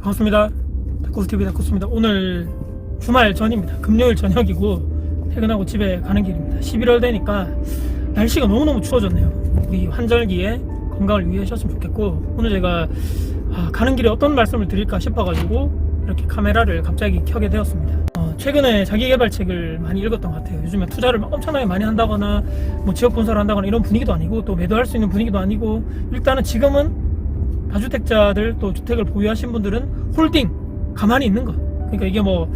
반갑습니다. 다쿠스TV 다쿠스입니다. 오늘 주말 전입니다. 금요일 저녁이고 퇴근하고 집에 가는 길입니다. 11월 되니까 날씨가 너무너무 추워졌네요. 우리 환절기에 건강을 유의하셨으면 좋겠고, 오늘 제가 가는 길에 어떤 말씀을 드릴까 싶어가지고 이렇게 카메라를 갑자기 켜게 되었습니다. 최근에 자기개발책을 많이 읽었던 것 같아요. 요즘에 투자를 엄청나게 많이 한다거나 뭐 지역 건설을 한다거나 이런 분위기도 아니고, 또 매도할 수 있는 분위기도 아니고, 일단은 지금은 다주택자들, 또 주택을 보유하신 분들은 홀딩, 가만히 있는 거. 그러니까 이게 뭐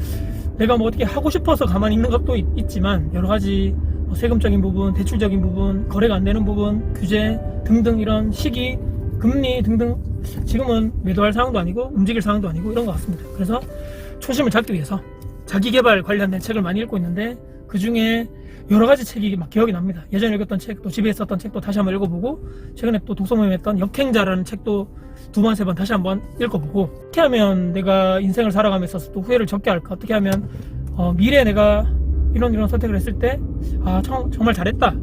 내가 뭐 어떻게 하고 싶어서 가만히 있는 것도 있지만, 여러 가지 뭐 세금적인 부분, 대출적인 부분, 거래가 안 되는 부분, 규제 등등, 이런 시기, 금리 등등, 지금은 매도할 상황도 아니고 움직일 상황도 아니고 이런 것 같습니다. 그래서 초심을 잡기 위해서 자기개발 관련된 책을 많이 읽고 있는데, 그 중에 여러 가지 책이 막 기억이 납니다. 예전에 읽었던 책, 또 집에 있었던 책도 다시 한번 읽어보고, 최근에 또 독서모임 했던 역행자라는 책도 두 번, 세 번 다시 한번 읽어보고, 어떻게 하면 내가 인생을 살아가면서 또 후회를 적게 할까? 어떻게 하면 미래에 내가 이런 선택을 했을 때 정말 잘했다,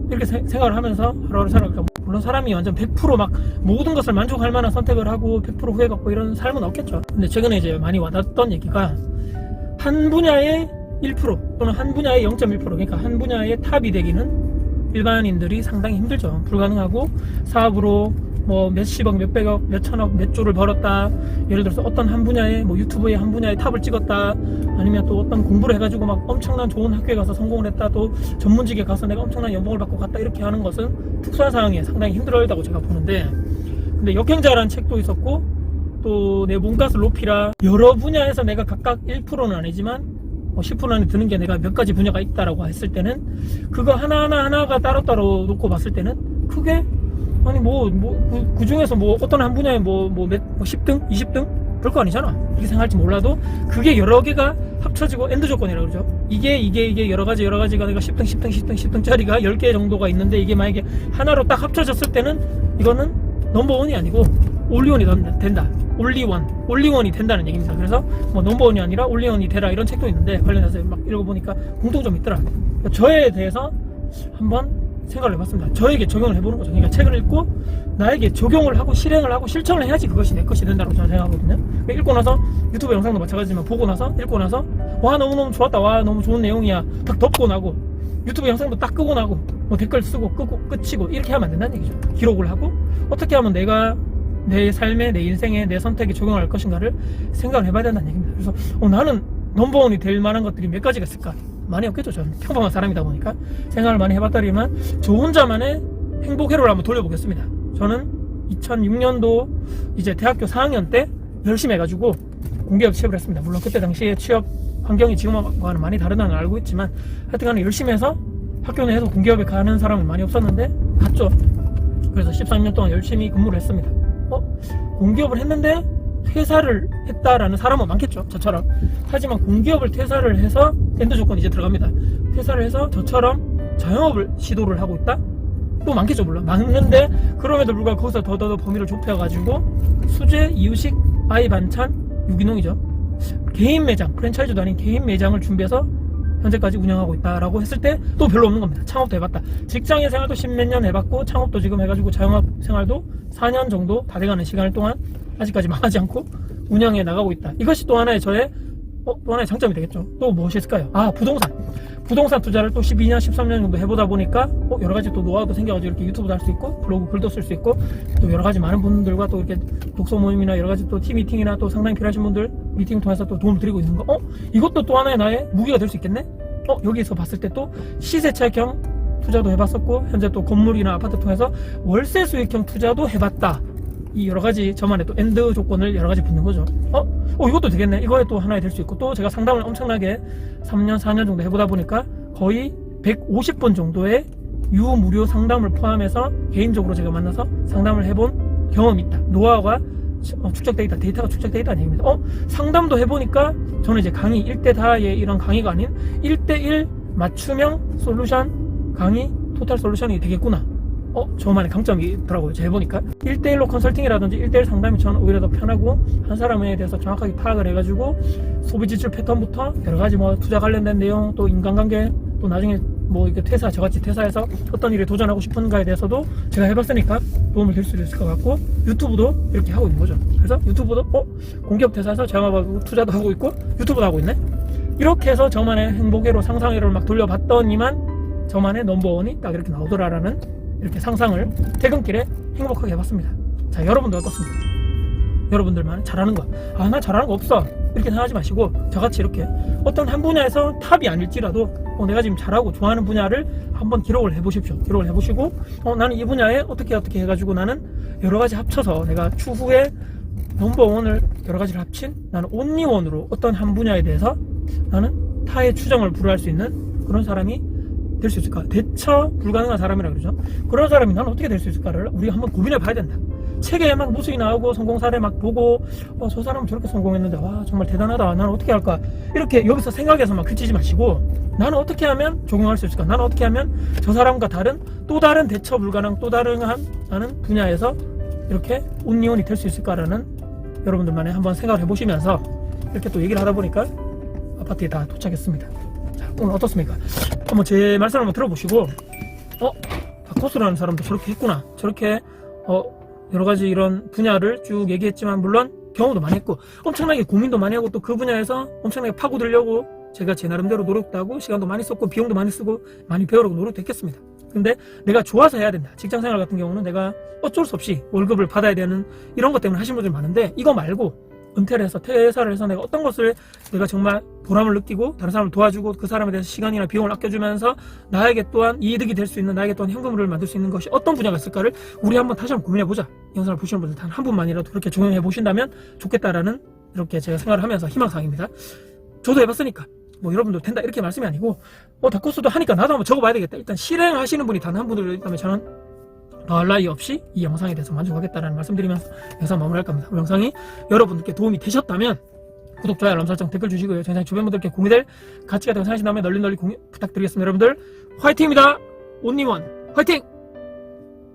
이렇게 생각을 하면서 하루하루 살아갈까? 물론 사람이 완전 100% 모든 것을 만족할 만한 선택을 하고 100% 후회받고 이런 삶은 없겠죠. 근데 최근에 이제 많이 와닿았던 얘기가, 한 분야의 1% 또는 한 분야의 0.1%, 그러니까 한 분야의 탑이 되기는 일반인들이 상당히 힘들죠. 불가능하고, 사업으로 뭐 몇십억, 몇백억, 몇천억, 몇 조를 벌었다, 예를 들어서 어떤 한 분야의 뭐 유튜브의 한 분야의 탑을 찍었다, 아니면 또 어떤 공부를 해가지고 막 엄청난 좋은 학교에 가서 성공을 했다, 또 전문직에 가서 내가 엄청난 연봉을 받고 갔다, 이렇게 하는 것은 특수한 상황에 상당히 힘들어하다고 제가 보는데, 근데 역행자라는 책도 있었고, 또 내 몸값을 높이라, 여러 분야에서 내가 각각 1%는 아니지만 10% 안에 드는 게 내가 몇 가지 분야가 있다라고 했을 때는, 그거 하나가 따로따로 놓고 봤을 때는 크게, 아니 그 중에서 뭐 어떤 한 분야에 뭐 10등? 20등? 별거 아니잖아, 이렇게 생각할지 몰라도, 그게 여러 개가 합쳐지고 엔드 조건이라고 그러죠. 이게 여러 가지가 내가 10등짜리가 10개 정도가 있는데, 이게 만약에 하나로 딱 합쳐졌을 때는 이거는 넘버원이 아니고 올리원이 된다. 올리원이 된다는 얘기입니다. 그래서 뭐 넘버원이 아니라 올리원이 되라, 이런 책도 있는데, 관련해서 막 읽어보니까 공통점이 있더라. 그러니까 저에 대해서 한번 생각을 해봤습니다. 저에게 적용을 해보는 거죠. 그러니까 책을 읽고 나에게 적용을 하고 실행을 하고 실천을 해야지 그것이 내 것이 된다고 저는 생각하거든요. 그러니까 읽고 나서, 유튜브 영상도 마찬가지지만 보고 나서, 읽고 나서 와 너무너무 좋았다, 와 너무 좋은 내용이야, 딱 덮고 나고, 유튜브 영상도 딱 끄고 나고, 뭐 댓글 쓰고 끄고 끝이고, 이렇게 하면 안 된다는 얘기죠. 기록을 하고 어떻게 하면 내가 내 삶에, 내 인생에, 내 선택에 적용할 것인가를 생각을 해봐야 된다는 얘기입니다. 그래서 나는 넘버원이 될 만한 것들이 몇 가지가 있을까? 많이 없겠죠. 저는 평범한 사람이다 보니까 생각을 많이 해봤더니만, 저 혼자만의 행복 회로를 한번 돌려보겠습니다. 저는 2006년도 이제 대학교 4학년 때 열심히 해가지고 공기업 취업을 했습니다. 물론 그때 당시에 취업 환경이 지금과는 많이 다르다는 걸 알고 있지만, 하여튼간에 열심히 해서 학교 내에서 공기업에 가는 사람은 많이 없었는데 갔죠. 그래서 13년 동안 열심히 근무를 했습니다. 공기업을 했는데 퇴사를 했다라는 사람은 많겠죠, 저처럼. 하지만 공기업을 퇴사를 해서 엔드 조건 이제 들어갑니다. 퇴사를 해서 저처럼 자영업을 시도를 하고 있다? 또 많겠죠, 물론. 많은데 그럼에도 불구하고 거기서 더 범위를 좁혀가지고 수제, 이유식, 아이 반찬, 유기농이죠, 개인 매장, 프랜차이즈도 아닌 개인 매장을 준비해서 현재까지 운영하고 있다라고 했을 때 또 별로 없는 겁니다. 창업도 해봤다. 직장인 생활도 10몇 년 해봤고, 창업도 지금 해가지고 자영업 생활도 4년 정도 다 돼가는 시간을 동안 아직까지 망하지 않고 운영해 나가고 있다. 이것이 또 하나의 저의 또 하나의 장점이 되겠죠. 또 무엇이 있을까요? 부동산 투자를 또 12년, 13년 정도 해보다 보니까 여러 가지 또 노하우도 생겨가지고 이렇게 유튜브도 할 수 있고, 블로그 글도 쓸 수 있고, 또 여러 가지 많은 분들과 또 이렇게 독서 모임이나 여러 가지 또 팀 미팅이나 또 상당히 필요하신 분들 미팅 통해서 또 도움을 드리고 있는 거, 이것도 또 하나의 나의 무기가 될 수 있겠네? 여기서 봤을 때 또 시세차익형 투자도 해봤었고, 현재 또 건물이나 아파트 통해서 월세 수익형 투자도 해봤다. 이 여러 가지 저만의 또 엔드 조건을 여러 가지 붙는 거죠. 이것도 되겠네. 이거에 또 하나에 될 수 있고, 또 제가 상담을 엄청나게 3년, 4년 정도 해보다 보니까 거의 150번 정도의 유무료 상담을 포함해서 개인적으로 제가 만나서 상담을 해본 경험이 있다. 노하우가 축적돼 있다. 데이터가 축적돼 있다는 얘기입니다. 상담도 해보니까 저는 이제 강의 1대4의 이런 강의가 아닌 1대1 맞춤형 솔루션 강의, 토탈 솔루션이 되겠구나. 저만의 강점이 있더라고요. 제가 해보니까 1대1로 컨설팅이라든지 1대1 상담이 저는 오히려 더 편하고, 한 사람에 대해서 정확하게 파악을 해가지고 소비 지출 패턴부터 여러 가지 뭐 투자 관련된 내용, 또 인간관계, 또 나중에 뭐 이게 저같이 퇴사해서 어떤 일에 도전하고 싶은가에 대해서도 제가 해봤으니까 도움을 줄 수 있을 것 같고, 유튜브도 이렇게 하고 있는 거죠. 그래서 유튜브도 공기업 퇴사해서 자영업하고 투자도 하고 있고 유튜브도 하고 있네. 이렇게 해서 저만의 행복회로 상상회로를 막 돌려봤더니만 저만의 넘버원이 딱 이렇게 나오더라라는 이렇게 상상을 퇴근길에 행복하게 해봤습니다. 자, 여러분도 어떻습니까? 여러분들만 잘하는 거, 나 잘하는 거 없어 이렇게 생각하지 마시고, 저같이 이렇게 어떤 한 분야에서 탑이 아닐지라도 내가 지금 잘하고 좋아하는 분야를 한번 기록을 해보십시오. 기록을 해보시고 나는 이 분야에 어떻게 해가지고 나는 여러 가지 합쳐서 내가 추후에 넘버원을 여러 가지를 합친 나는 온리원으로 어떤 한 분야에 대해서 나는 타의 추정을 불허할 수 있는 그런 사람이 될 수 있을까? 대처 불가능한 사람이라 그러죠. 그런 사람이 나는 어떻게 될 수 있을까를 우리가 한번 고민해 봐야 된다. 책에 막 모습이 나오고 성공 사례 막 보고 저 사람은 저렇게 성공했는데 와 정말 대단하다, 나는 어떻게 할까, 이렇게 여기서 생각해서 막 그치지 마시고, 나는 어떻게 하면 적용할 수 있을까, 나는 어떻게 하면 저 사람과 다른 또 다른 대처 불가능 또 다른 나는 분야에서 이렇게 온리온이 될 수 있을까라는 여러분들만의 한번 생각을 해보시면서 이렇게 또 얘기를 하다 보니까 아파트에 다 도착했습니다. 자, 오늘 어떻습니까? 한번 제 말씀을 한번 들어보시고 다코스라는 사람도 저렇게 했구나, 저렇게 여러 가지 이런 분야를 쭉 얘기했지만 물론 경험도 많이 했고 엄청나게 고민도 많이 하고 또 그 분야에서 엄청나게 파고들려고 제가 제 나름대로 노력도 하고 시간도 많이 썼고 비용도 많이 쓰고 많이 배우려고 노력도 했겠습니다. 근데 내가 좋아서 해야 된다. 직장생활 같은 경우는 내가 어쩔 수 없이 월급을 받아야 되는 이런 것 때문에 하시는 분들 많은데, 이거 말고 은퇴를 해서 퇴사를 해서 내가 어떤 것을 내가 정말 보람을 느끼고 다른 사람을 도와주고 그 사람에 대해서 시간이나 비용을 아껴주면서 나에게 또한 이득이 될 수 있는, 나에게 또한 현금을 만들 수 있는 것이 어떤 분야가 있을까를 우리 한번 다시 한번 고민해보자. 영상을 보시는 분들 단 한 분만이라도 그렇게 적용해 보신다면 좋겠다라는 이렇게 제가 생각을 하면서 희망사항입니다. 저도 해봤으니까 뭐 여러분도 된다 이렇게 말씀이 아니고 다코스도 하니까 나도 한번 적어봐야 되겠다. 일단 실행하시는 분이 단 한 분들 있다면 저는 더할 나위 없이 이 영상에 대해서 만족하겠다라는 말씀드리면서 영상 마무리할 겁니다. 영상이 여러분들께 도움이 되셨다면 구독, 좋아요, 알람 설정, 댓글 주시고요. 제 주변 분들께 공유될 가치가 되고 생각하신다면 널리 공유 부탁드리겠습니다. 여러분들 화이팅입니다. 온리원 화이팅!